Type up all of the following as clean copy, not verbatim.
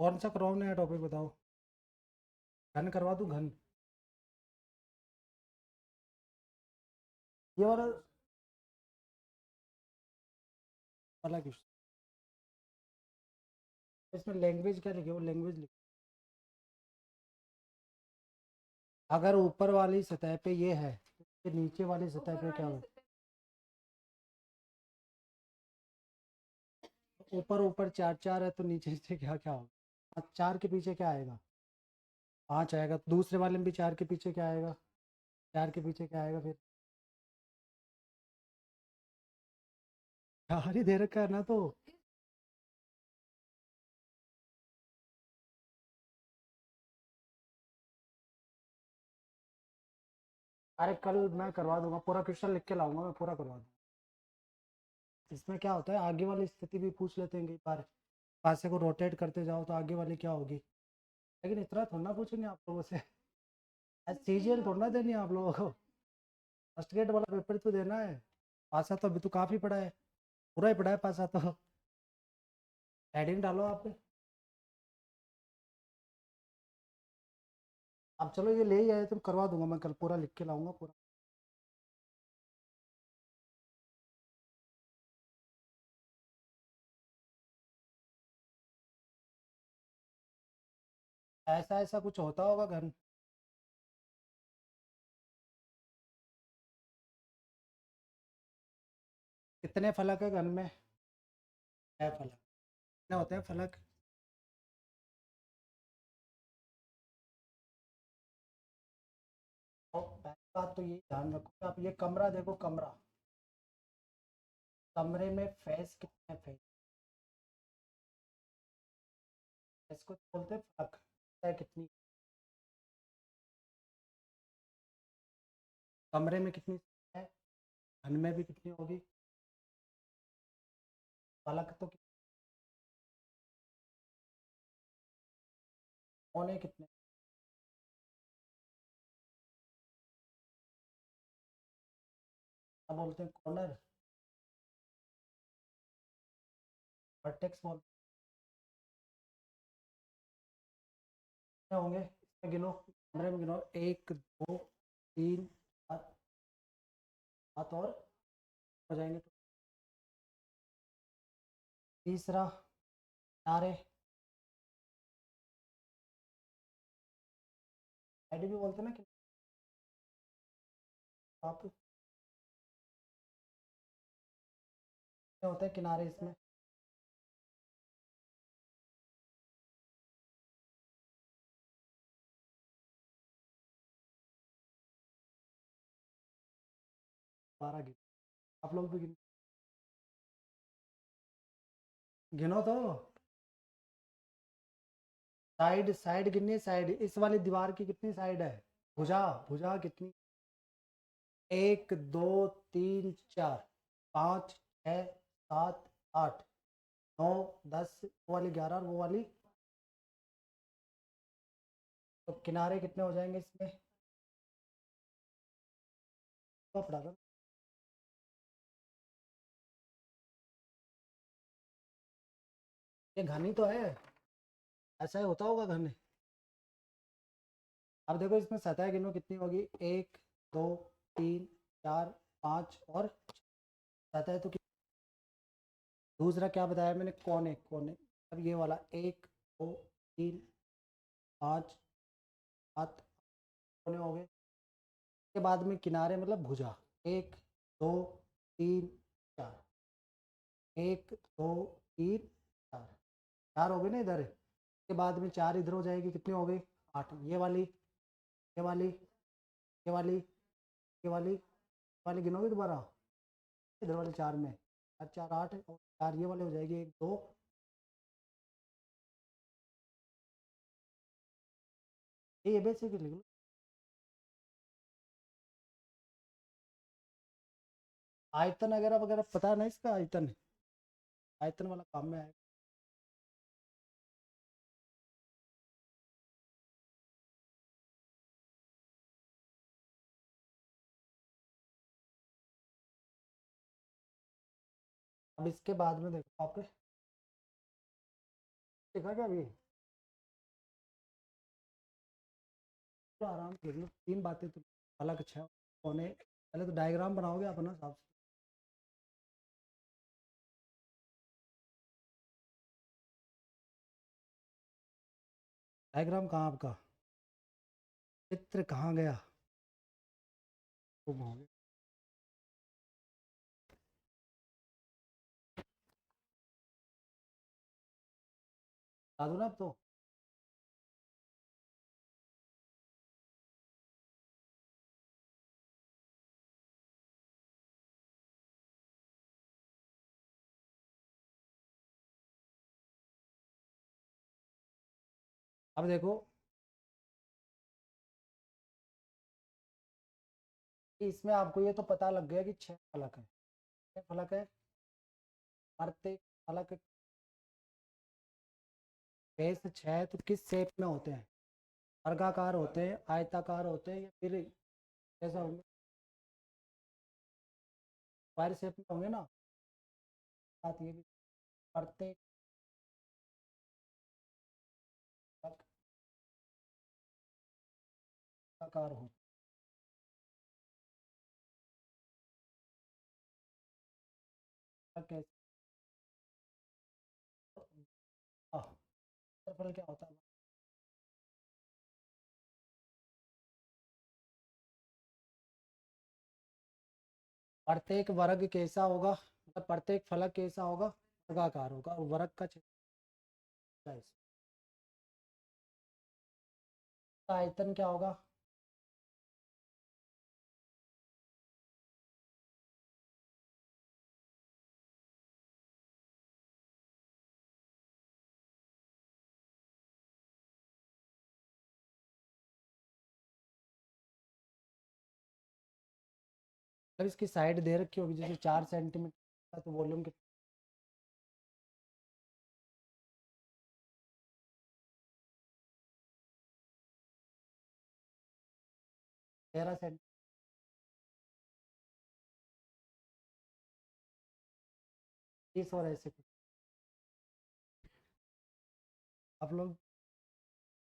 कौन सा करवाऊँ नया टॉपिक बताओ। घन करवा दूँ घन। ये वाला वाला क्वेश्चन। इसमें लैंग्वेज क्या लिखे, वो लैंग्वेज लिखे। अगर ऊपर वाली सतह पे ये है तो नीचे वाली सतह पे क्या हो। ऊपर ऊपर चार चार है तो नीचे से क्या क्या होगा। चार के पीछे क्या आएगा, पाँच आएगा। दूसरे वाले में भी चार के पीछे क्या आएगा, चार के पीछे क्या आएगा फिर। चार ही दे रखा है ना तो। अरे कल मैं करवा दूंगा, पूरा क्वेश्चन लिख के लाऊंगा, मैं पूरा करवा दूंगा। इसमें क्या होता है, आगे वाली स्थिति भी पूछ लेते हैं कई बार। पासे को रोटेट करते जाओ तो आगे वाली क्या होगी। लेकिन इतना थोड़ा ना पूछेंगे आप लोगों से। सीजीएल थोड़ा ना देनी है आप लोगों को। फर्स्ट ग्रेड वाला पेपर तो देना है। पासा तो अभी तो काफ़ी पड़ा है, पूरा ही पड़ा है पासा तो। हेडिंग डालो आप। अब चलो ये ले ही आए तो करवा दूंगा, मैं कल पूरा लिख के लाऊंगा पूरा। ऐसा ऐसा कुछ होता होगा घर। कितने फलक है घर में। 6 फलक। कितने होते हैं फलक। और पहली बात तो ये ध्यान रखो कि आप ये कमरा देखो, कमरा, कमरे में फेस कितने फेस। इसको बोलते हैं फलक है कितनी। कमरे में कितनी है, घन में भी कितनी होगी। फलक तो कोने कितने। क्या बोलते हैं, कॉर्नर, वर्टेक्स बोलते होंगे। इसमें गिनो, कमरे में गिनो, 1 2 3 4, 7 और हो जाएंगे तो। तीसरा किनारे, साइड भी बोलते हैं ना कि आप क्या होता है किनारे इसमें। 12 गिनो, आप लोग भी गिनो तो। साइड साइड गिननी है, साइड इस वाली दीवार की कितनी साइड है। भुजा, भुजा कितनी। 1 2 3 4, 5 6 7 8 9 10, वो वाली 11 और वो वाली। तो किनारे कितने हो जाएंगे इसमें, तो पढ़ा दो। ये घनी तो है, ऐसा ही होता होगा घने। अब देखो इसमें सतह गिनो कितनी होगी, 1 2 3 4 5 और सतह तो दूसरा क्या बताया मैंने, कोने, कोने। अब ये वाला 1 2 3 5 7 कोने हो गए। के बाद में किनारे मतलब भुजा, 1 2 3 4, 1 2 3 4, 4 हो गए ना इधर। के बाद में 4 इधर हो जाएगी, कितनी हो गई, 8। ये वाली, ये वाली, ये वाली, ये वाली, ये वाली गिनोगे दोबारा, इधर वाले 4 में 4 4 8 और 4 ये वाले हो जाएगी, 1 2। ये बेसिक लिख लो। आयतन वगैरह वगैरह पता है ना इसका, आयतन, आयतन वाला काम में आएगा। अब इसके बाद में देखो आप, देखा क्या अभी, तो आराम से लिख लो, 3 बातें तो अलग 6 कोने। पहले तो डायग्राम बनाओगे अपना हिसाब से। डायग्राम कहाँ आपका, चित्र कहाँ गया, गुम हो गया। बता दूँ ना अब तो। अब देखो कि इसमें आपको ये तो पता लग गया कि 6 फलक है, 6 फलक है। प्रत्येक फलक बेस 6 है, तो किस शेप में होते हैं, वर्गाकार होते हैं, आयताकार होते हैं, या फिर कैसा होंगे, स्क्वायर शेप में होंगे ना। बात ये भी, प्रत्येक फलक आकार हो, कैसे, क्षेत्रफल क्या होता है। प्रत्येक वर्ग कैसा होगा, मतलब प्रत्येक फलक कैसा होगा, वर्गाकार होगा, और वर्ग का क्षेत्र क्या है, इसका आयतन क्या होगा। अगर इसकी साइड दे रखी होगी जैसे 4 सेंटीमीटर, तो वॉल्यूम कितना, 13 सेंटीमीटर, 30 और ऐसे कुछ। आप लोग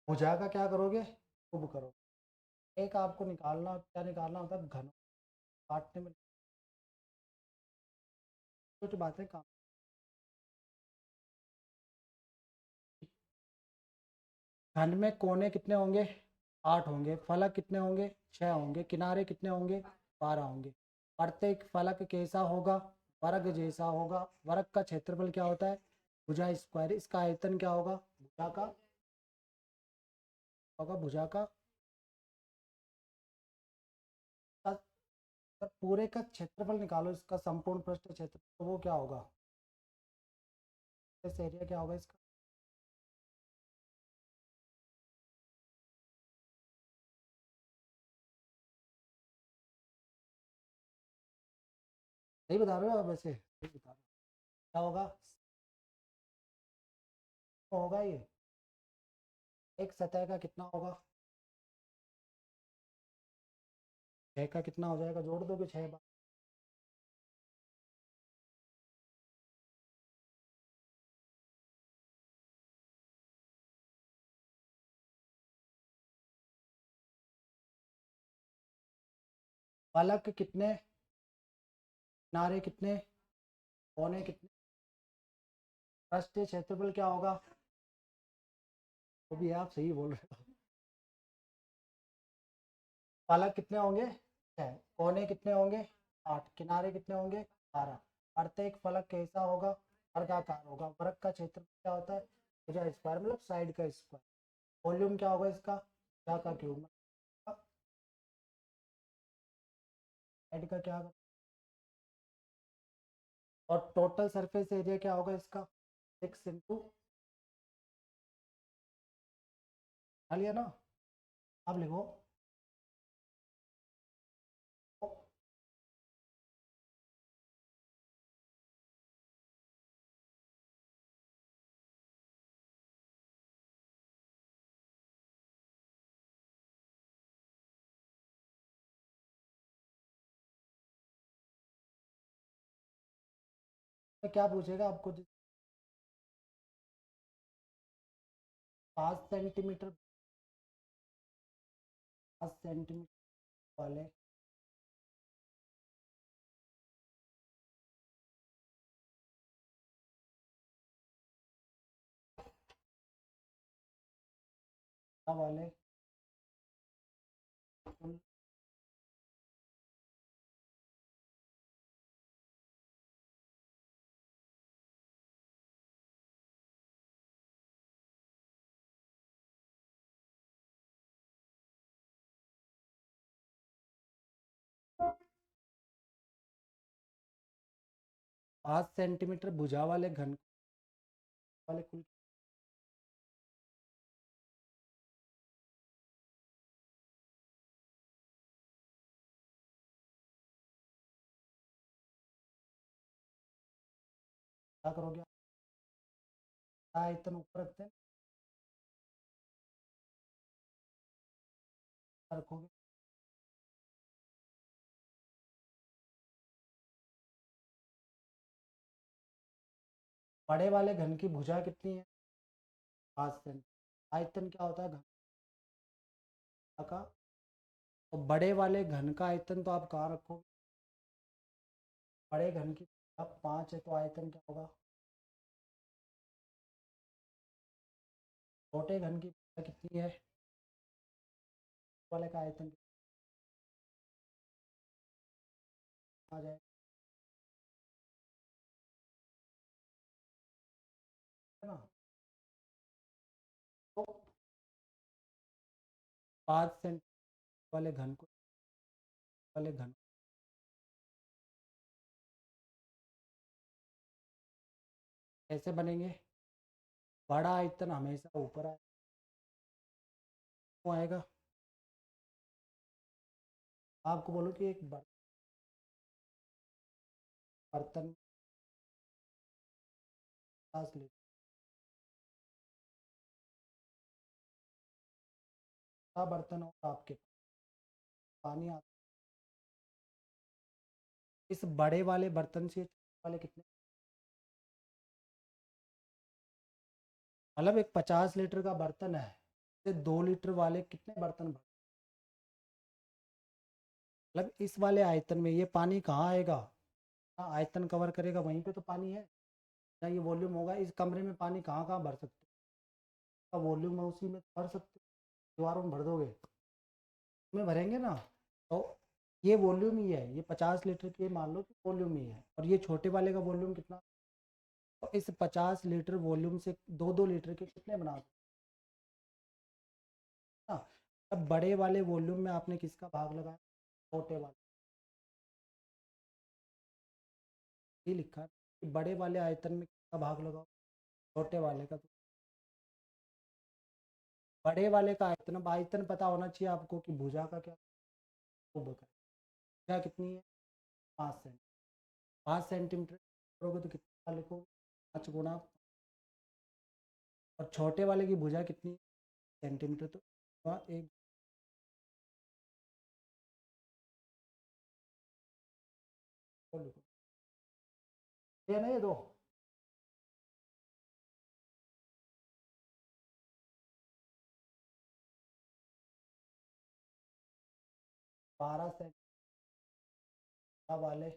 भुजा का क्या करोगे, कुब करोगे। एक आपको निकालना, क्या निकालना होता है, घन, काटने में छोटी बातें काम। घन में कोने कितने होंगे, 8 होंगे, फलक कितने होंगे, 6 होंगे, किनारे कितने होंगे, 12 होंगे। प्रत्येक फलक कैसा होगा, वर्ग जैसा होगा। वर्ग का क्षेत्रफल क्या होता है, भुजा स्क्वायर। इसका आयतन क्या होगा, भुजा का होगा, भुजा का। अगर पूरे का क्षेत्रफल निकालो, इसका संपूर्ण पृष्ठ क्षेत्र, तो वो क्या होगा, इस एरिया क्या होगा इसका। सही बता रहे हो आप, वैसे सही बता रहे हो। क्या होगा, तो होगा ये, एक सतह का कितना होगा, 6 का कितना हो जाएगा, जोड़ दोगे 6 बार। फलक कितने, किनारे कितने, कोने कितने, पृष्ठीय क्षेत्रफल क्या होगा, वो भी आप सही बोल रहे हो। फलक कितने होंगे, 6, कोने कितने होंगे, 8, किनारे कितने होंगे, 12। प्रत्येक फलक कैसा होगा, वर्गाकार होगा। वर्ग का क्षेत्र क्या होता है, भुजा स्क्वायर, मतलब साइड का स्क्वायर। वॉल्यूम क्या होगा इसका, भुजा का क्यूब, साइड का क्या होगा। और टोटल सरफेस एरिया क्या होगा इसका, 6 इंटू लिया ना। अब लिखो, तो क्या पूछेगा आपको, 5 सेंटीमीटर 5 सेंटीमीटर वाले वाले कुल पाँच सेंटीमीटर भुजा वाले घन वाले कुल क्या करोगे? आयतन ऊपर रखते हैं, रखोगे बड़े वाले घन की भुजा कितनी है? 5 सेंटीमीटर। आयतन क्या होता है घन का? तो बड़े वाले घन का आयतन तो आप कहाँ रखोगे? बड़े घन की भुजा 5 है तो आयतन क्या होगा? छोटे घन की भुजा कितनी है? वाले का आयतन कितना आ जाएगा है ना? तो 5 सेंटीमीटर वाले घन को वाले घन कैसे बनेंगे? बड़ा आयतन हमेशा ऊपर आएगा। आपको बोलो कि एक बर्तन 50 लीटर का बर्तन हो आपके पानी आता, इस बड़े वाले बर्तन से वाले कितने, मतलब एक 50 लीटर का बर्तन है, 2 लीटर वाले कितने बर्तन भर, मतलब इस वाले आयतन में ये पानी कहाँ आएगा? हाँ, आयतन कवर करेगा वहीं पे तो पानी है ना, ये वॉल्यूम होगा। इस कमरे में पानी कहाँ कहाँ भर सकते हो? वॉल्यूम है उसी में भर सकते हो, दीवारों में भर दोगे में भरेंगे ना। तो ये वॉल्यूम ही है, ये 50 लीटर की मान लो कि वॉल्यूम ही है, और ये छोटे वाले का वॉल्यूम कितना? तो इस 50 लीटर वॉल्यूम से 2-2 लीटर के कितने बना दो ना। अब बड़े वाले वॉल्यूम में आपने किसका भाग लगाया? छोटे वाले। ये लिखा है कि बड़े वाले आयतन में किसका भाग लगाओ? छोटे वाले का। तो बड़े वाले का आयतन, अब आयतन पता होना चाहिए आपको कि भुजा का क्या भुजा कितनी है? 5 सेंटीमीटर। 5 सेंटीमीटर करोगे तो कितना लिखोगे? 5 गुना, और छोटे वाले की भुजा कितनी है? सेंटीमीटर, तो एक को लिखो, ये नहीं दो 12 सेंटीमीटर वाले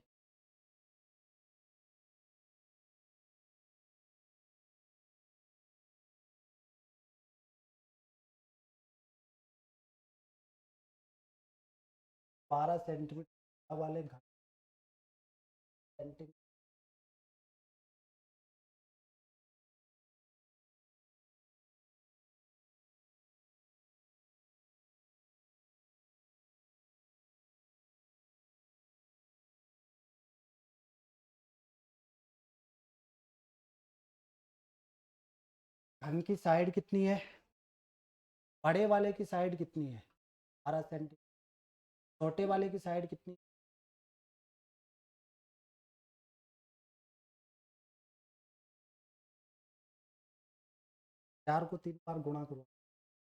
12 सेंटीमीटर वाले घन सेंटीमीटर, 12 की साइड कितनी है? बड़े वाले की साइड कितनी है? 12 सेंटीमीटर। छोटे वाले की साइड कितनी? 4 को 3 बार गुणा करो।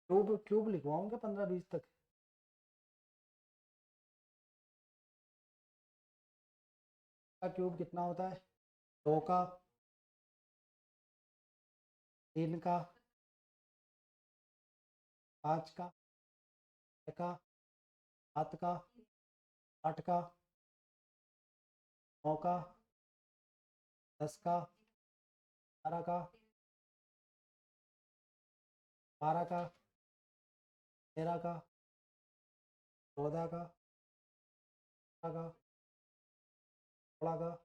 क्यूब क्यूब लिखवाऊंगे 15-20 तक। का क्यूब कितना होता है? 2 का, 3 का, 5 का, 6 का, 7 का, 8 का, 9 का, 10 का, 11 का, 12 का, 13 का, 14 का, 15 का, 16 का,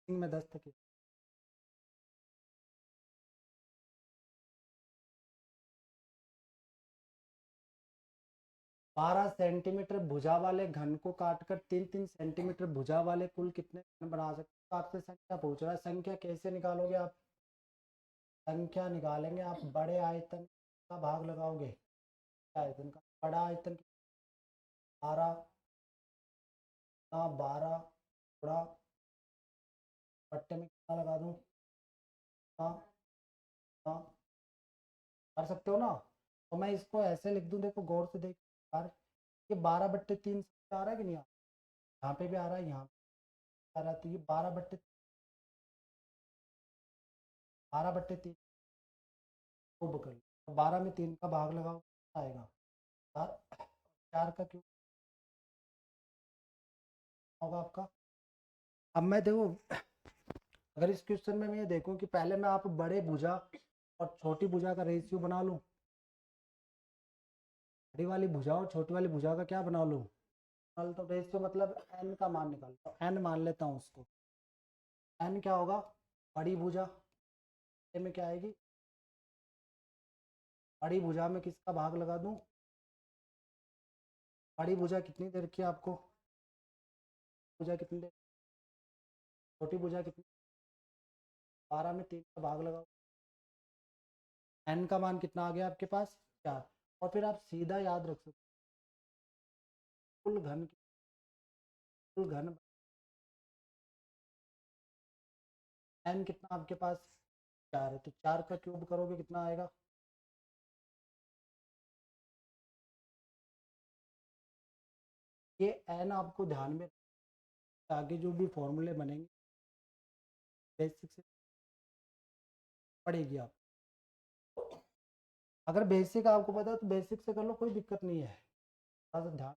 में 10 तक ही। 12 सेंटीमीटर भुजा वाले घन को काटकर 3-3 सेंटीमीटर भुजा वाले कुल कितने घन बना सकते हो? तो आपसे संख्या पूछ रहा है। संख्या कैसे निकालोगे आप? संख्या निकालेंगे आप बड़े आयतन का भाग लगाओगे आयतन का। बड़ा आयतन 12, 12 थोड़ा बट्टे में कितना लगा दूं? हाँ, हाँ, कर सकते हो ना। तो मैं इसको ऐसे लिख दूं, देखो गौर से देख यार, ये 12/3 आ रहा है कि नहीं आ रहा? यहाँ पे भी आ रहा है, यहाँ पे आ रहा है, तो ये 12/3 क्यूब कर लो। 12 में 3 का भाग लगाओ, आएगा 4। 4 का क्यूब होगा आपका। अब मैं देखो, अगर इस क्वेश्चन में मैं ये देखूं कि पहले मैं आप बड़े भुजा और छोटी भुजा का रेशियो बना लूं, बड़ी वाली भुजा और छोटी वाली भुजा का क्या बना लूं? तो रेशियो मतलब एन का मान निकालता हूँ, एन मान लेता हूँ उसको। एन क्या होगा? बड़ी भुजा में क्या आएगी? बड़ी भुजा में किसका भाग लगा दूं? बड़ी भुजा कितनी देर की है आपको? भुजा कितनी देर? छोटी भुजा कितनी? 12 में 3 का भाग लगाओ। एन का मान कितना आ गया आपके पास? 4। और फिर आप सीधा याद रख सकते कुल घन, कुल घन एन कितना आपके पास? 4 है, तो 4 का क्यूब करोगे कितना आएगा? ये एन आपको ध्यान में, आगे जो भी फॉर्मूले बनेंगे बेसिक से पढ़ेगी आप। अगर बेसिक आपको पता है तो बेसिक से कर लो, कोई दिक्कत नहीं है। थोड़ा सा ध्यान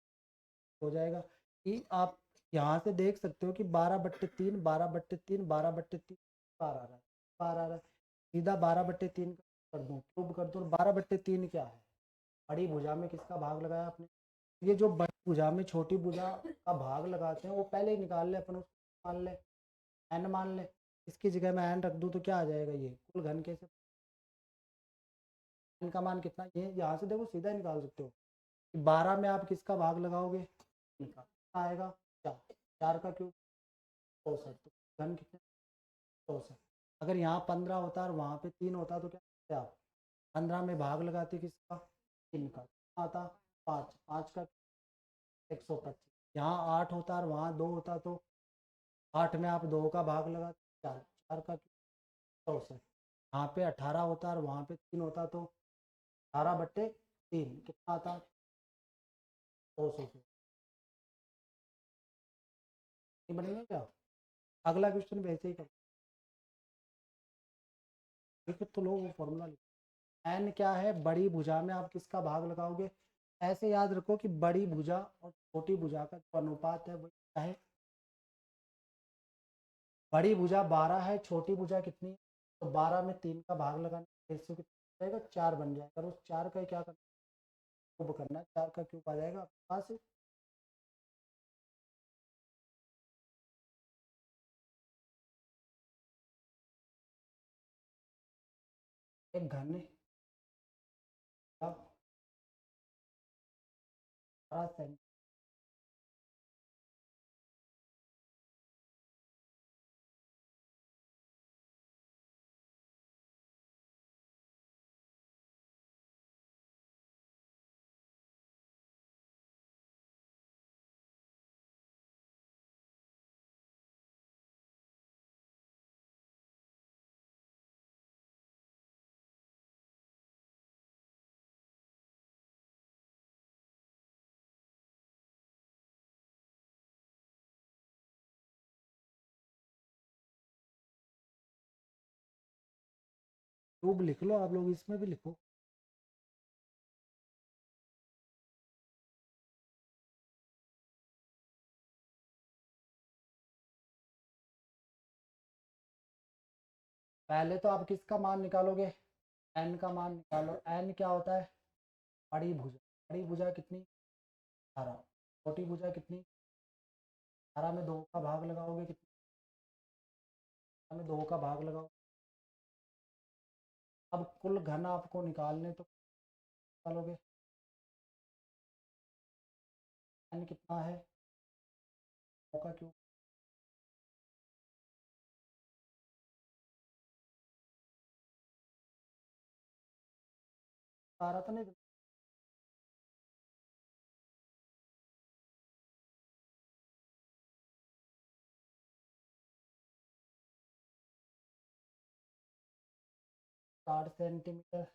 हो जाएगा कि आप यहाँ से देख सकते हो कि 12/3, 12/3, 12/3 बार आ रहा है, बार आ रहा है। सीधा 12/3 कर दूँ, क्यूब कर दूँ। 12/3 क्या है? बड़ी भुजा में किसका भाग लगाया आपने? ये जो बड़ी भुजा में छोटी भुजा का भाग लगाते हैं वो पहले ही निकाल ले अपन, उसको मान ले, एन मान ले। इसकी जगह मैं एन रख दूँ तो क्या आ जाएगा? ये कुल घन कैसे, एन का मान कितना? ये यहाँ से देखो सीधा निकाल सकते हो। 12 में आप किसका भाग लगाओगे? इनका कितना आएगा? 4। 4 का क्यूब 64। तो घन कितने? 64। अगर यहाँ 15 होता और वहाँ पे 3 होता तो क्या करते आप? 15 में भाग लगाते किसका? 3 का, कितना आता? 5। 5 का 125। यहाँ 8 होता और वहाँ 2 होता तो 8 में आप 2 का भाग लगाते 4। 4 का 64। यहाँ पे 18 होता और वहाँ पे 3 होता तो 18/3 कितना आता? 200। नहीं बनेगा क्या? अगला क्वेश्चन वैसे ही कर, लिखो तो लो वो फॉर्मूला लिखो। एन क्या है? बड़ी भुजा में आप किसका भाग लगाओगे? ऐसे याद रखो कि बड़ी भुजा और छोटी भुजा का जो अनुपात है वो क्या है? बड़ी भुजा 12 है, छोटी भुजा कितनी है? तो 12 में 3 का भाग लगाना, रेशियो कितना जाएगा? 4 बन जाएगा। और उस 4 का क्या करना? क्यूब करना है। 4 का क्यूब आ जाएगा आपके पास। एक घन का 12 सेंटीमीटर क्यूब लिख लो आप लोग, इसमें भी लिखो। पहले तो आप किसका मान निकालोगे, एन का मान निकालो। एन क्या होता है, बड़ी भुजा। बड़ी भुजा कितनी, 18। छोटी भुजा कितनी, 18 में 2 का भाग लगाओगे कितनी, 18 में 2 का भाग लगाओ। अब कुल घन आपको निकालने तो निकालोगे, एन कितना है, 2 का क्यूब। आ रहा था नहीं, 60 सेंटीमीटर।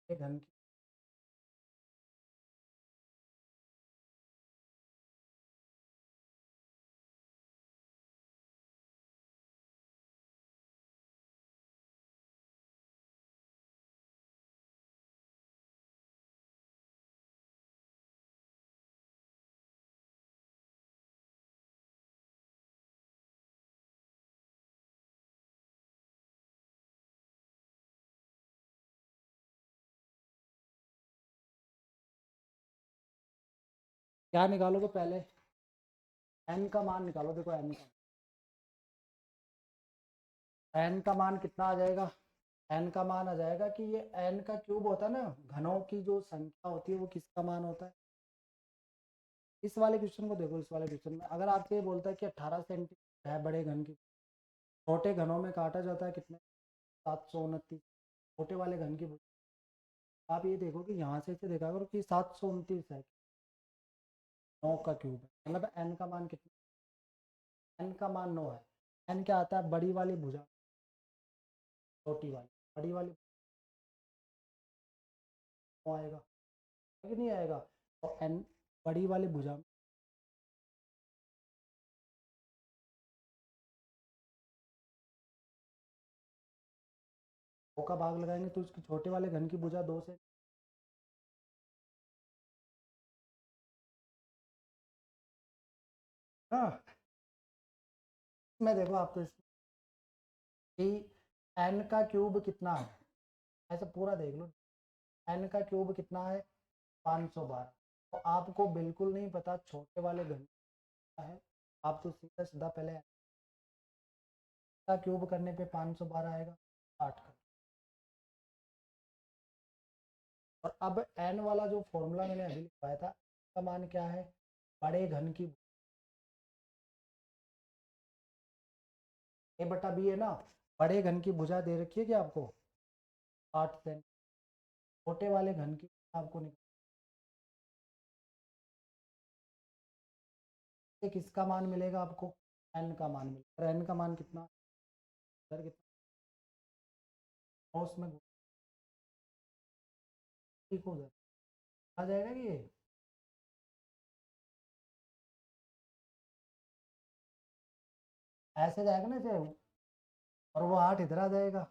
घन की, क्या निकालोगे पहले, एन का मान निकालो। देखो एन का मान कितना आ जाएगा, एन का मान आ जाएगा कि ये एन का क्यूब होता है ना, घनों की जो संख्या होती है वो किसका मान होता है। इस वाले क्वेश्चन को देखो, इस वाले क्वेश्चन में अगर आपसे ये बोलता है कि 18 सेंटीमीटर है बड़े घन की, छोटे घनों में काटा जाता है कितने, 729। छोटे वाले घन की आप ये देखो कि यहाँ से इसे देखा करो कि 729 है, 9 का क्यूब है, मतलब एन का मान कितना, एन का मान 9 है। एन क्या आता है, बड़ी वाली भुजा, छोटी वाली, बड़ी वाली 9 आएगा कि नहीं आएगा। तो एन बड़ी वाली भुजा में, दो का भाग लगाएंगे तो उसकी छोटे वाले घन की भुजा 2 से, हाँ। मैं देखो आपको इसमें कि एन का क्यूब कितना है, ऐसे पूरा देख लो। एन का क्यूब कितना है, 512। तो आपको बिल्कुल नहीं पता छोटे वाले घन का है, आप तो सीधा सीधा पहले n का क्यूब करने पे 512 आएगा, 8 का। और अब एन वाला जो फॉर्मूला मैंने अभी लिखवाया था, का मान क्या है, बड़े घन की, ए बटा बी है ना, बड़े घन की भुजा दे रखी है कि आपको 8 सेंट, छोटे वाले घन की आपको किसका मान मिलेगा आपको, एन का मान मिलेगा। और एन का मान कितना, सर कितना, उसमें ठीक हो जाए, आ जाएगा कि ये ऐसे जाएगा ना इसे, और वो 8 इधर आ जाएगा,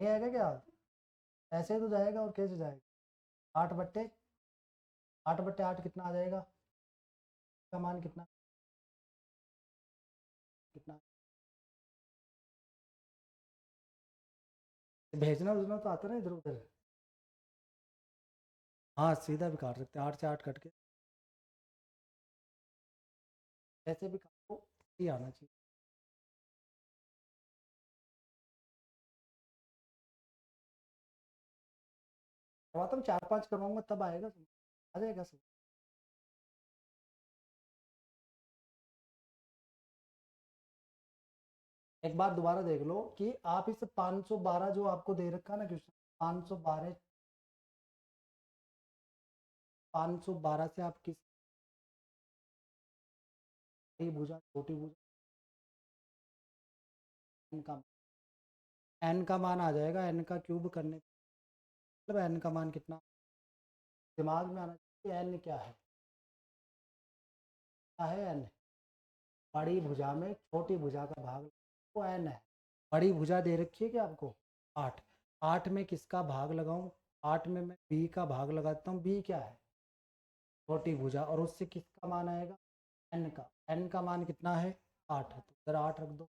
ये आएगा क्या, ऐसे ही तो जाएगा और कैसे जाएगा, 8/8 कितना आ जाएगा, का मान कितना, कितना, भेजना भेजना तो आता ना इधर उधर। हाँ सीधा भी काट सकते हैं, 8 से 8 कट के, ऐसे भी काटो, ही आना चाहिए। करवाता हूँ, 4-5 करवाऊंगा तब आएगा समझ, आ जाएगा सब। एक बार दोबारा देख लो कि आप इस 512 जो आपको दे रखा है ना क्वेश्चन, 512, 512 से आप किस, बड़ी भुजा छोटी भुजा, एन का, एन का मान आ जाएगा, एन का क्यूब करने, मतलब एन का मान कितना, दिमाग में आना चाहिए एन क्या है, क्या है एन, बड़ी भुजा में छोटी भुजा का भाग वो एन है। बड़ी भुजा दे रखी है क्या आपको, 8, 8 में किसका भाग लगाऊं, 8 में मैं बी का भाग लगाता हूँ, बी क्या है छोटी भुजा, और उससे किसका मान आएगा एन का, एन का मान कितना है 8 है, तो उधर 8 रख दो।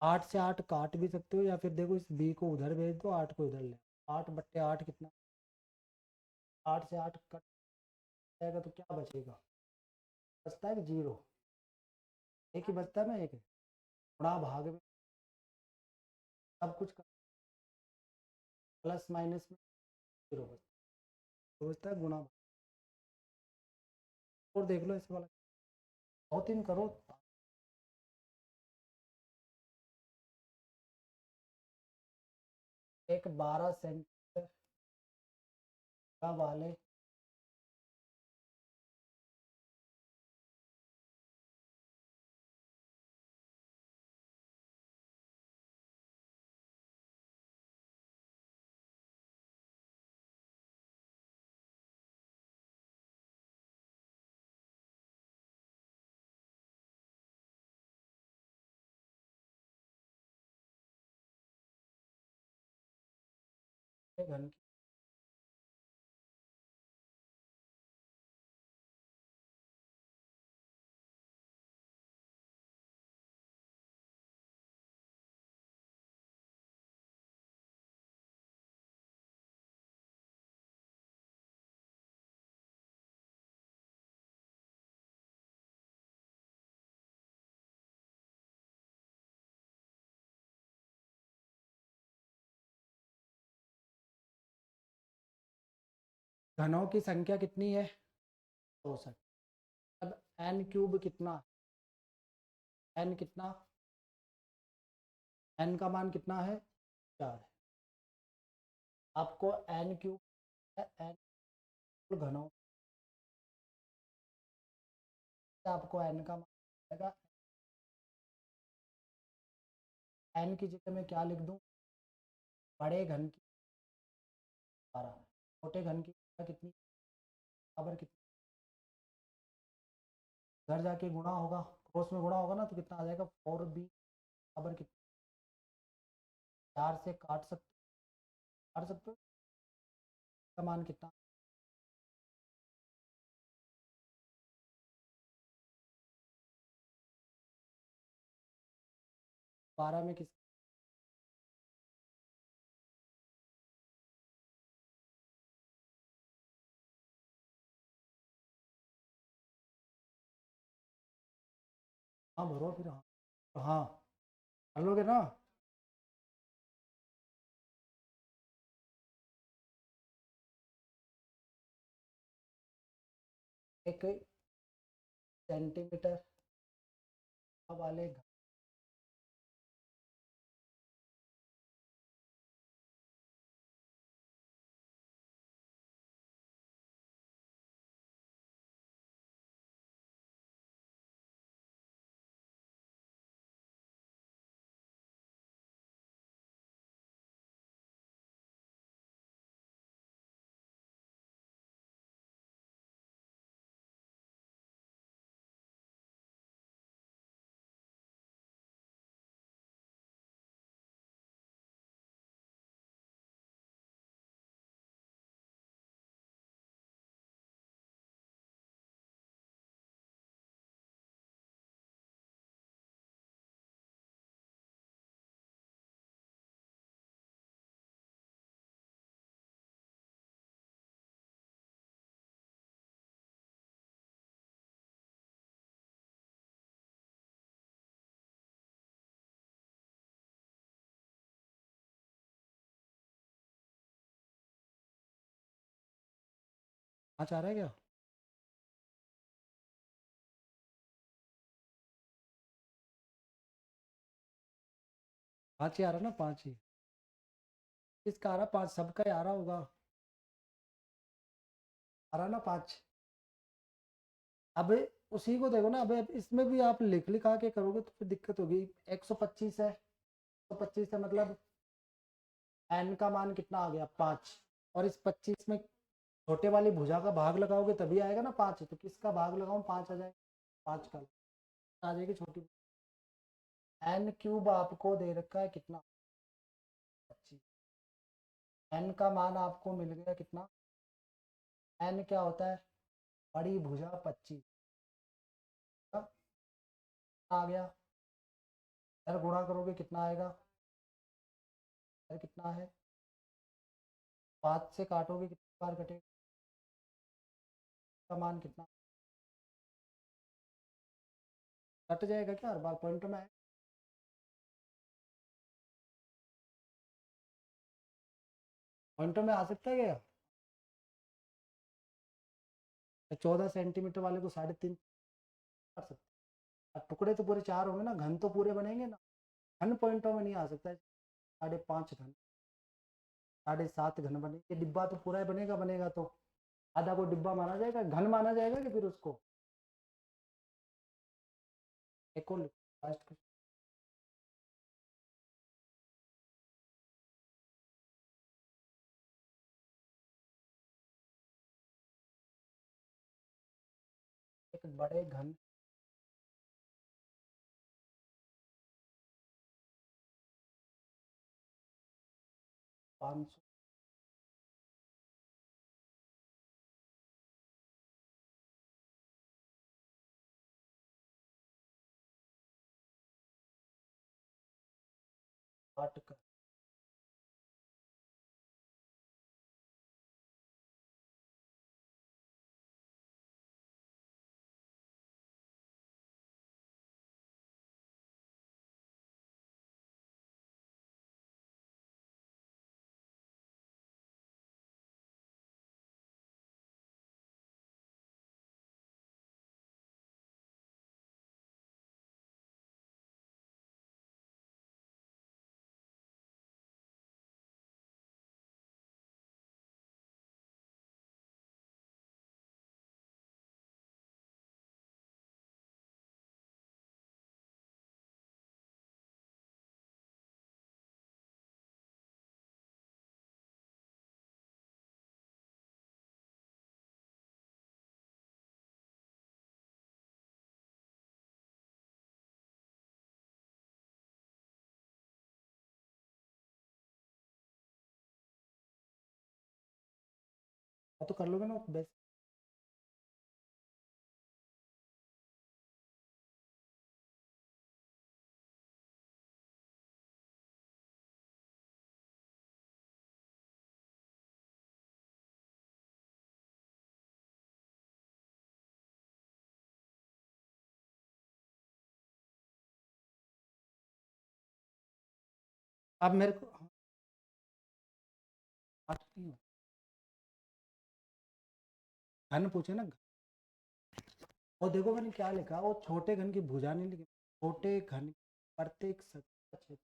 8 से 8 काट भी सकते हो, या फिर देखो इस बी को उधर भेज दो, 8 को इधर ले, 8/8 कितना, 8 से 8 कट जाएगा तो क्या बचेगा, बचता है 0, एक ही बचता है ना, एक गुणा भाग में सब कुछ प्लस माइनस में 0 बचता है, तो बचता है गुणा भाग। और देख लो इस वाला, 2-3 करो। एक 12 सेंटीमीटर का वाले घन की, घनों की संख्या कितनी है 64। अब एन क्यूब कितना, एन कितना, एन का मान कितना है 4 है, आपको एन क्यूब एन घनों, आपको एन का मान आएगा, एन की जगह मैं क्या लिख दूं, बड़े घन की 12, छोटे घन की कितनी बराबर कितनी, घर जाके गुणा होगा, क्रॉस में गुणा होगा ना, तो कितना आ जाएगा 4b बराबर कितना, 4 से काट सकते हो, का मान कितना, 12 में किस, हाँ भरो फिर, हाँ हाँ कर लोगे ना। एक सेंटीमीटर वाले पाँच आ रहा है क्या, 5 ही आ रहा ना, 5 ही, किसका आ रहा 5, सबका ही आ रहा होगा, आ रहा ना 5। अब उसी को देखो ना, अब इसमें भी आप लिख लिखा के करोगे तो फिर दिक्कत होगी, 125 है, 125 है मतलब एन का मान कितना आ गया 5, और इस 25 में छोटे वाली भुजा का भाग लगाओगे तभी आएगा ना 5, तो किसका भाग लगाऊं, 5 आ जाएगा, 5 का आ जाएगी छोटी। एन क्यूब आपको दे रखा है कितना, 25। एन का मान आपको मिल गया कितना, एन क्या होता है, बड़ी भुजा 25 आ गया। यार गुणा करोगे कितना आएगा, यार कितना है, 5 से काटोगे कितनी बार कटेगा, का मान कितना कट जाएगा क्या हर बार, पॉइंट में आए। पॉइंटों में आ सकता है क्या, 14 सेंटीमीटर वाले को 3.5 कर सकते हैं। टुकड़े तो पूरे 4 होंगे ना, घन तो पूरे बनेंगे ना, घन पॉइंटों में नहीं आ सकता है। 5.5 घन, 7.5 घन बनेंगे, डिब्बा तो पूरा ही बनेगा, बनेगा तो आधा को डिब्बा माना जाएगा, घन माना जाएगा कि फिर उसको। एक और लास्ट, एक बड़े घन 500 वाट का, तो कर लोगे ना बेस्ट। अब मेरे को आठ नहीं हो, घन पूछे ना, और देखो मैंने क्या लिखा, वो छोटे घन की भुजा नहीं लिखी, छोटे घन प्रत्येक सतह क्षेत्र।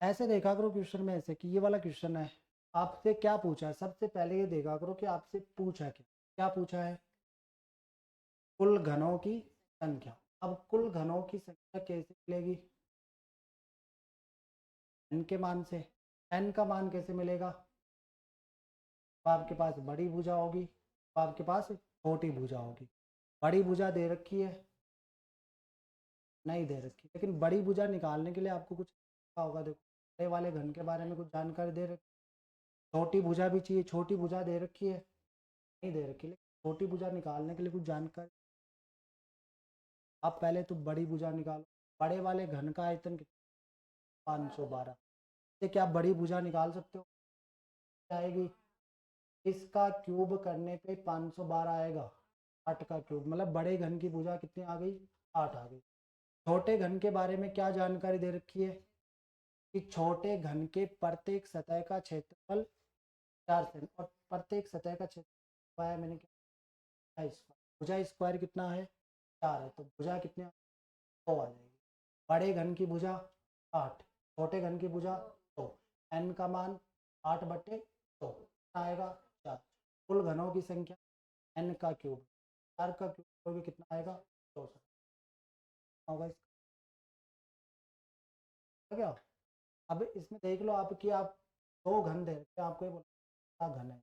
ऐसे देखा करो क्वेश्चन में, ऐसे कि ये वाला क्वेश्चन है, आपसे क्या पूछा है, सबसे पहले ये देखा करो कि आपसे पूछा क्या, क्या पूछा है, कुल घनों की संख्या। अब कुल घनों की संख्या कैसे मिलेगी, एन के मान से। एन का मान कैसे मिलेगा, तो आपके पास बड़ी भुजा होगी, तो आपके पास छोटी भुजा होगी। बड़ी भुजा दे रखी है, नहीं दे रखी, लेकिन बड़ी भुजा निकालने के लिए आपको कुछ पता होगा, देखो बड़े वाले घन के बारे में कुछ जानकारी दे रखी, छोटी भुजा भी चाहिए, छोटी भुजा दे रखी है, नहीं दे रखी, लेकिन छोटी भुजा निकालने के लिए कुछ जानकारी। आप पहले तो बड़ी भुजा निकालो, बड़े वाले घन का आयतन कितना, 512 से क्या बड़ी भुजा निकाल सकते हो, आएगी, इसका क्यूब करने पे 512 आएगा, 8 का क्यूब, मतलब बड़े घन की भुजा कितनी आ गई, 8 आ गई। छोटे घन के बारे में क्या जानकारी दे रखी है, कि छोटे घन के प्रत्येक सतह का क्षेत्रफल 4 सेमी, और प्रत्येक सतह का क्षेत्रफल है मैंने क्या स्क्वायर, भुजा स्क्वायर कितना है, 4 है, तो भुजा कितने 2 आ जाएगी। बड़े घन की भुजा 8, छोटे घन की भुजा 2, एन का मान 8/2 आएगा 4, कुल घनों की संख्या एन का क्यूब, 4 का क्यूब करोगे कितना आएगा, 200 होगा इसका क्या। अब इसमें देख लो आप कि आप 2 घन दे रखे हैं, आपको ये बोला क्या घन है।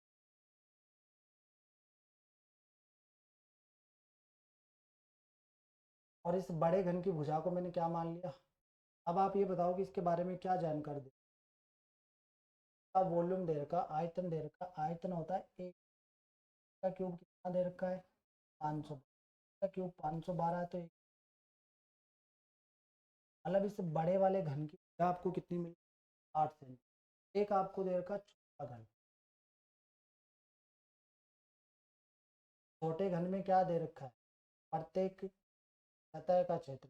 और इस बड़े घन की भुजा को मैंने क्या मान लिया। अब आप ये बताओ कि इसके बारे में क्या जानकारी दे। का वॉल्यूम दे रखा, आयतन दे रखा, आयतन होता है एक का क्यूब, कितना दे रखा है 500 का क्यूब, 512 है तो एक, मतलब इस बड़े वाले घन की भुजा आपको कितनी मिली 8 सेंटी। एक आपको दे रखा छोटा घन, छोटे घन में क्या दे रखा है प्रत्येक सतह का क्षेत्र,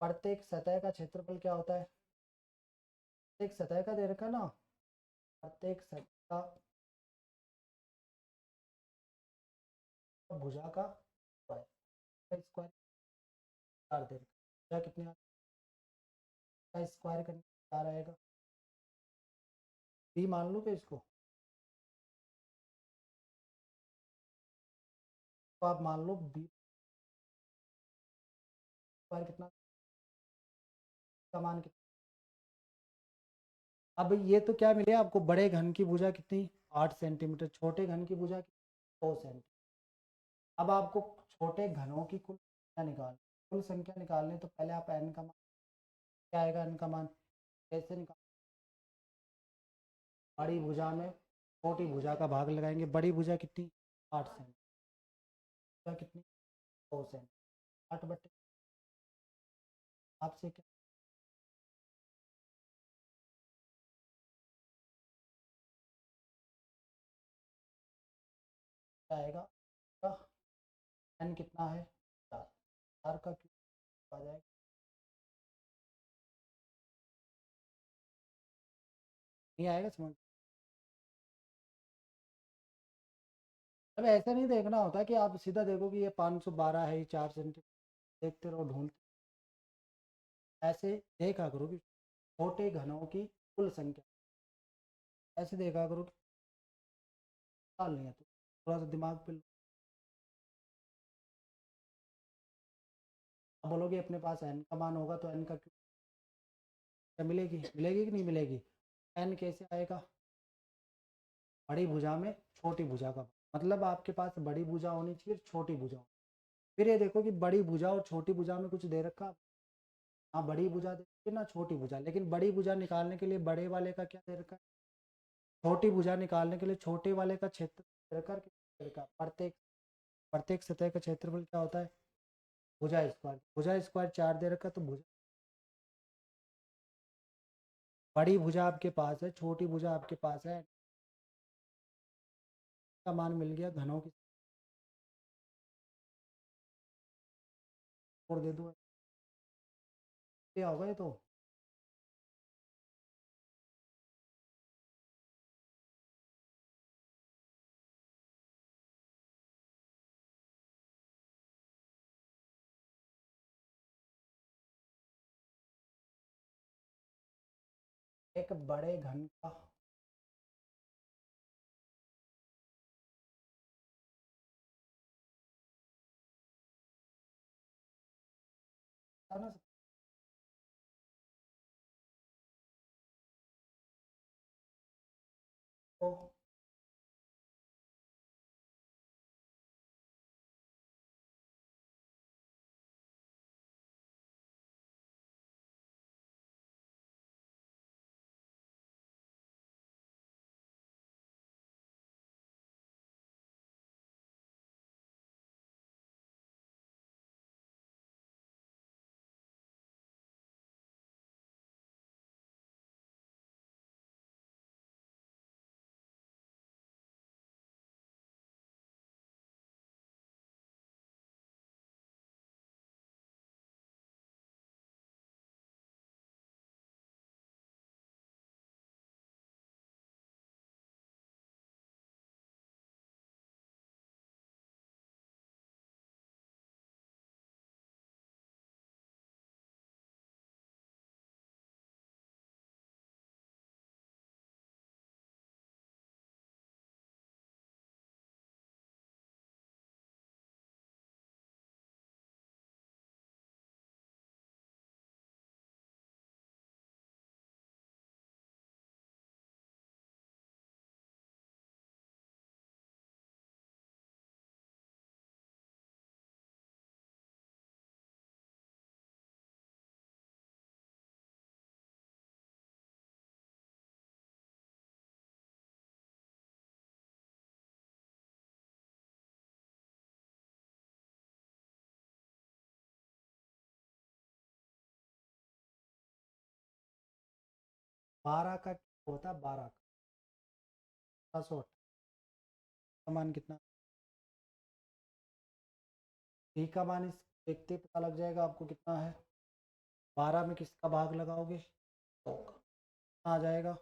प्रत्येक सतह का क्षेत्रफल क्या होता है, प्रत्येक सतह का दे रखा ना, प्रत्येक सतह का भुजा का स्क्वायर, स्क्वायर चार दे रखा, भुजा कितने का स्क्वायर करने क्या रहेगा, बी मान लो पे इसको, तो आप मान लो बी स्क्वायर कितना का मान कितना। अब ये तो क्या मिले आपको, बड़े घन की भुजा कितनी 8 सेंटीमीटर, छोटे घन की भुजा 2 सेंटी। अब आपको छोटे घनों की कुल संख्या निकाल, कुल संख्या निकालने तो पहले आप एन का मान, क्या आएगा एन का मान, कैसे निकाल, बड़ी भुजा में छोटी भुजा का भाग लगाएंगे, बड़ी भुजा कितनी 8 सेंटी, भुजा कितनी 2 सेंटी, 8 बटे, आपसे क्या आएगा, एन कितना है 4, 4 का क्यूब आ जाएगा, नहीं आएगा समझ। अब ऐसा नहीं देखना होता कि आप सीधा देखो कि ये 512 है, ये 4 सेंटी, देखते रहो ढूंढते, ऐसे देखा करो कि छोटे घनों की कुल संख्या, ऐसे देखा करो कि निकाल नहीं है तो थोड़ा सा दिमाग पे आप बोलोगे अपने पास एन का मान होगा तो एन का क्या मिलेगी, मिलेगी कि नहीं मिलेगी, एन कैसे आएगा, बड़ी भुजा में छोटी भुजा का, मतलब आपके पास बड़ी भुजा होनी चाहिए छोटी भुजा हो। फिर ये देखो कि बड़ी भुजा और छोटी भुजा में कुछ दे रखा, हाँ बड़ी भुजा देखिए ना छोटी भुजा, लेकिन बड़ी भुजा निकालने के लिए बड़े वाले का क्या दे रखा है, छोटी भुजा निकालने के लिए छोटे वाले का क्षेत्र दे रखा है, दे रखा है? प्रत्येक प्रत्येक सतह का क्षेत्रफल क्या होता है भुजा स्क्वायर, भुजा स्क्वायर 4 दे रखा, तो भुजा बड़ी भुजा आपके पास है, छोटी भुजा आपके पास है, का मान मिल गया घनों की, और दे दो, क्या होगा ये तो। एक बड़े घन का था ना, तो 12 का क्या होता है, 12 का 708 का मान कितना, बी का मान इस देखते ही पता लग जाएगा आपको कितना है। 12 में किसका भाग लगाओगे, 100 का, कितना आ जाएगा,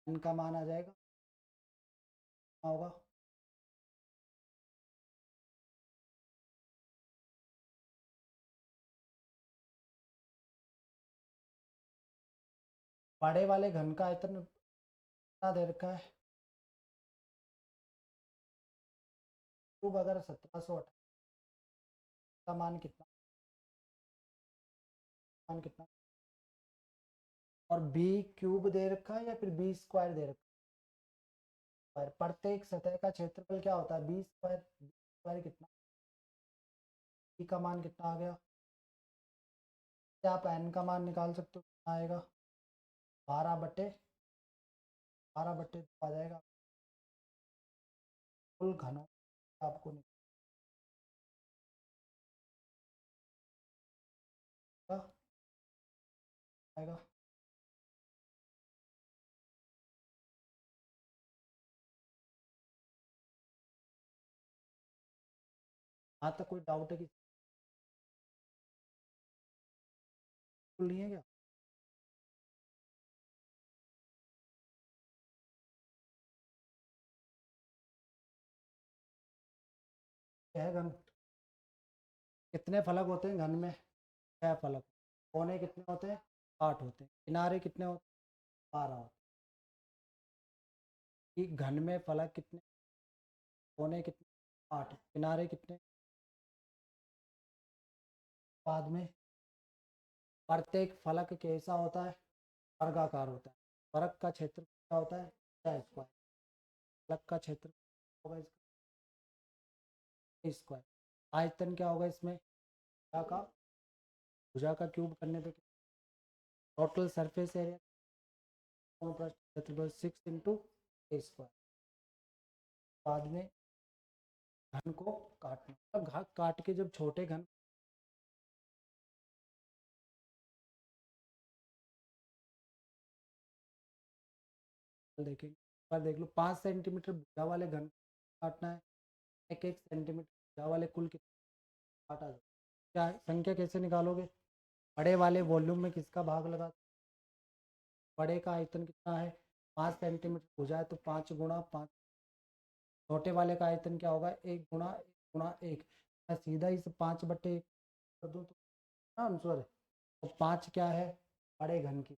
एन का मान आ जाएगा, कितना होगा, बड़े वाले घन का आयतन कितना दे रखा है, क्यूब अगर 1708 का मान कितना, मान कितना, और बी क्यूब दे रखा है या फिर बी स्क्वायर दे रखा है। प्रत्येक सतह का क्षेत्रफल क्या होता है, बी स्क्वायर, बी स्क्वायर कितना, बी का मान कितना आ गया, क्या आप एन का मान निकाल सकते हो, कितना आएगा, 12/2 आ जाएगा, कुल घनों आपको निकलेगा आएगा। यहाँ तक कोई डाउट है कि कुल नहीं है क्या, क्या है घन, कितने फलक होते हैं घन में, 6 फलक, कोने कितने होते हैं, 8 होते हैं, किनारे कितने होते हैं, 12 होते हैं, कि घन में फलक कितने, कोने कितने, 8, किनारे कितने, बाद में प्रत्येक फलक कैसा होता है, वर्गाकार होता है, फलक का क्षेत्र क्या होता है, क्या स्क्वायर, फलक का क्षेत्र होगा इसका स्क्वायर, आयतन क्या होगा इसमें, भुजा का, भुजा का क्यूब करने पे टोटल सरफेस एरिया क्षेत्रफल 6 × a², बाद में घन को काटना, मतलब घात काट के जब छोटे घन देखेंगे, पर देख लो 5 सेंटीमीटर भुजा वाले घन काटना है, 1-1 सेंटीमीटर भुजा वाले कुल कितना काटा जाए, क्या संख्या कैसे निकालोगे, बड़े वाले वॉल्यूम में किसका भाग लगा, बड़े का आयतन कितना है, 5 सेंटीमीटर भुजा है तो 5 × 5, छोटे वाले का आयतन क्या होगा, 1 × 1 मैं सीधा इस 5/1 कर दूँ तो आंसर है, तो 5 क्या है बड़े घन की,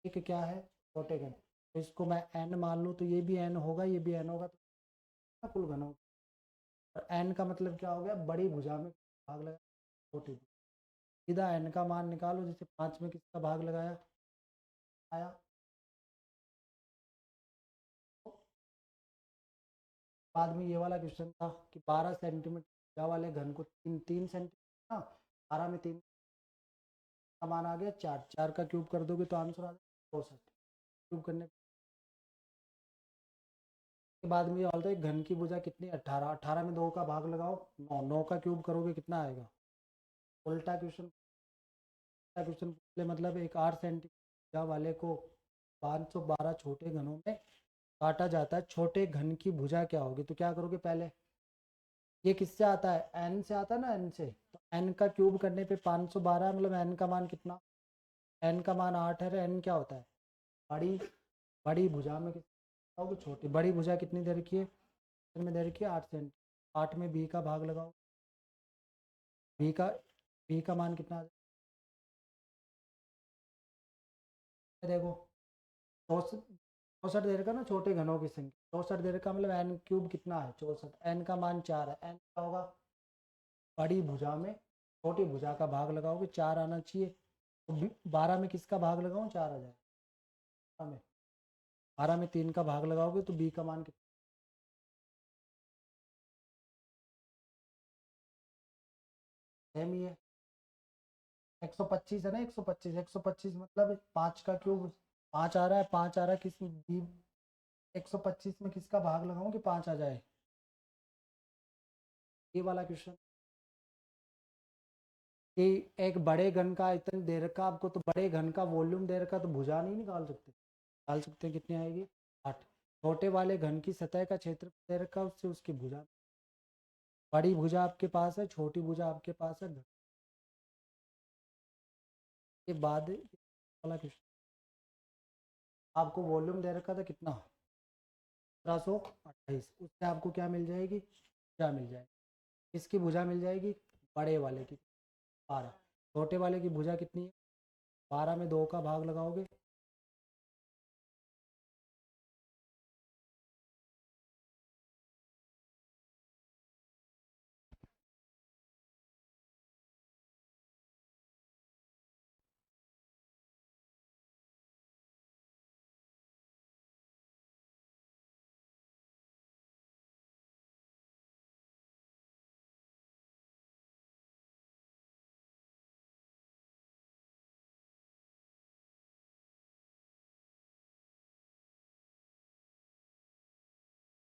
1 क्या है छोटे घन, तो इसको मैं n मान लूँ तो ये भी n होगा, ये भी n होगा, तो कुल घन होगा, और n का मतलब क्या हो गया, बड़ी भुजा में भाग लगा छोटी, सीधा n का मान निकालो, जैसे 5 में किसका भाग लगाया आया, बाद में ये वाला क्वेश्चन था कि 12 सेंटीमीटर भुजा वाले घन को 3 सेंटीमीटर, 12 में 3 का मान आ गया 4, 4 का क्यूब कर दोगे तो आंसर आ जाएगा 64, क्यूब करने के बाद में ये बोलता है घन की भुजा कितनी, 18, 18 में 2 का भाग लगाओ 9, 9 का क्यूब करोगे कितना आएगा, उल्टा क्वेश्चन, क्वेश्चन मतलब एक 8 सेंटीमीटर वाले को 512 छोटे घनों में काटा जाता है, छोटे घन की भुजा क्या होगी, तो क्या करोगे पहले, ये किससे आता है, n से आता है ना, n से, तो n का क्यूब करने पे 512, मतलब n का मान कितना, n का मान 8 है, n क्या होता है, बड़ी, बड़ी भुजा में कितना, छोटी, बड़ी भुजा कितनी दे रखी है, में दे रखी है 8 सेंट, 8 में b का भाग लगाओ, b का, b का मान कितना आ जाएगा, देखो 64 दे रखा ना छोटे घनों की संख्या, 64 दे रखा मतलब n क्यूब कितना है 64, n का मान 4 है, n क्या होगा, बड़ी भुजा में छोटी भुजा का भाग लगाओगे 4 आना चाहिए, तो 12 में किसका भाग लगाऊं, 4 आ जाए, 12 में 3 का भाग लगाओगे तो b का मान कितना, सेम ही है, 125 है ना, 125, 125 मतलब 5 का क्यूब, 5 आ रहा है, 5 आ रहा है किस बी, 125 में किसका भाग लगाऊं कि 5 आ जाए, ये वाला क्वेश्चन, कि एक बड़े घन का आयतन दे रखा आपको, तो बड़े घन का वॉल्यूम दे रखा, तो भुजा नहीं निकाल सकते, डाल सकते हैं, कितनी आएगी 8। छोटे वाले घन की सतह का क्षेत्र दे रखा है, उससे उसकी भुजा, बड़ी भुजा आपके पास है, छोटी भुजा आपके पास है। के बाद वाला क्वेश्चन, आपको वॉल्यूम दे रखा था कितना 1728, उससे आपको क्या मिल जाएगी, भुजा मिल जाएगी। इसकी भुजा मिल जाएगी बड़े वाले की 12। छोटे वाले की भुजा कितनी है, 12 में 2 का भाग लगाओगे